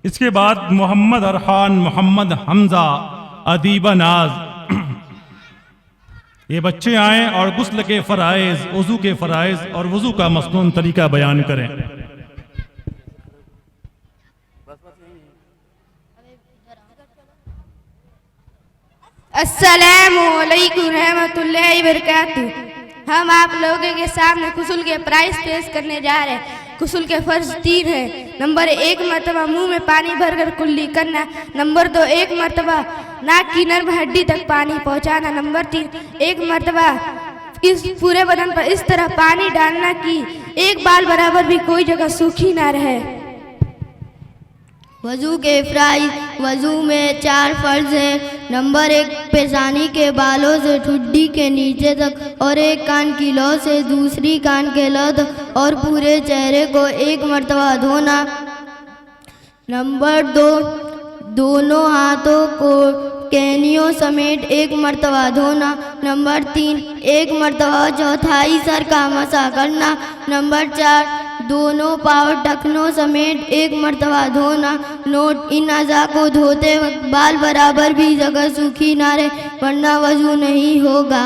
इसके बाद मोहम्मद अरहान, मोहम्मद हमजा, अदीबा नाज, ये बच्चे आएँ और गुस्ल के फ़राइज़, वज़ू के फ़राइज़ और वज़ू का मसनून तरीका बयान करें। अस्सलामु अलैकुम रहमतुल्लाहि बरकातुहू। हम आप लोगों के सामने गुस्ल के प्राइस पेश करने जा रहे हैं। गुस्ल के फर्ज 3 हैं। नंबर 1, मरतबा मुंह में पानी भरकर कुल्ली करना। नंबर 2, 1 मरतबा नाक की नर्म हड्डी तक पानी पहुंचाना। नंबर 3, 1 मरतबा इस पूरे बदन पर इस तरह पानी डालना कि एक बाल बराबर भी कोई जगह सूखी ना रहे। वज़ू के फ़राइज़। वज़ू में 4 फ़र्ज़ हैं। नंबर 1, पेशानी के बालों से ठुड्डी के नीचे तक और एक कान की लौ से दूसरी कान के लौ तक और पूरे चेहरे को 1 मरतबा धोना। नंबर 2, दोनों हाथों को कैनियों समेत 1 मरतबा धोना। नंबर 3, 1 मरतबा चौथाई सर का मसा करना। नंबर 4, दोनों पाँव टखनों समेत 1 मरतबा धोना। नोट: इन अज़ा को धोते वक्त बाल बराबर भी जगह सूखी ना रहे, वरना वज़ू नहीं होगा।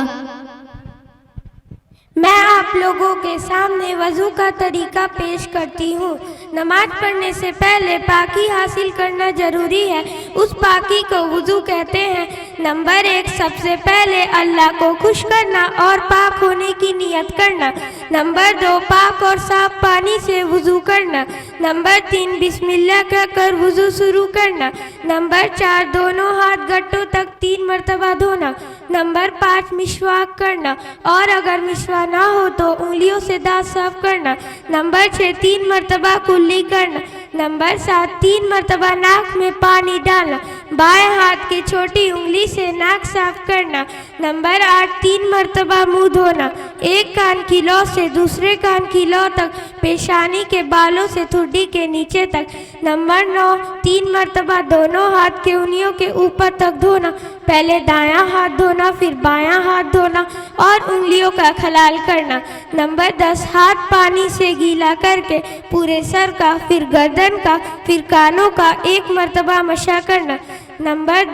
मैं आप लोगों के सामने वज़ू का तरीका पेश करती हूँ। नमाज पढ़ने से पहले पाकी हासिल करना ज़रूरी है। उस पाकी को वज़ू कहते हैं। नंबर 1, सबसे पहले अल्लाह को खुश करना और पाक होने की नियत करना। नंबर 2, पाक और साफ पानी से वज़ू करना। नंबर 3, बिस्मिल्लाह कहकर वज़ू शुरू करना। नंबर 4, दोनों हाथ गट्टों तक 3 मरतबा धोना। नंबर 5, मिसवाक करना और अगर मिसवाक ना हो तो उंगलियों से दांत साफ करना। नंबर 6, 3 मरतबा कुल्ली करना। नंबर 7, 3 मरतबा नाक में पानी डालना। बाएं हाथ की छोटी उंगली से नाक साफ करना। नंबर 8, 3 मरतबा मुंह धोना। एक कान की लौ से दूसरे कान की लौ तक, पेशानी के बालों से ठुड्डी के नीचे तक। नंबर 9, 3 मरतबा दोनों हाथ के उंगलियों के ऊपर तक धोना। पहले दायां हाथ धोना, फिर बायां हाथ धोना और उंगलियों का खलाल करना। नंबर 10, हाथ पानी से गीला करके पूरे सर का, फिर गर्दन का, फिर कानों का 1 मरतबा मशा करना। नंबर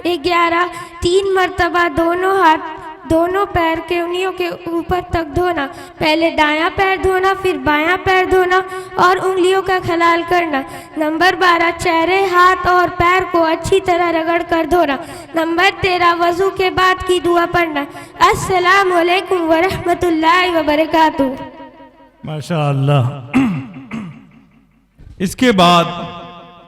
11, 3 मरतबा दोनों हाथ दोनों पैर के उंगलियों के ऊपर तक धोना। पहले दायां पैर धोना, फिर बायां पैर धोना और उंगलियों का खलाल करना। नंबर 12, चेहरे, हाथ और पैर को अच्छी तरह रगड़ कर धोना। नंबर 13, वज़ू के बाद की दुआ पढ़ना। अस्सलामु अलैकुम वरहमतुल्लाहि वबरकातुहू। माशा अल्लाह। इसके बाद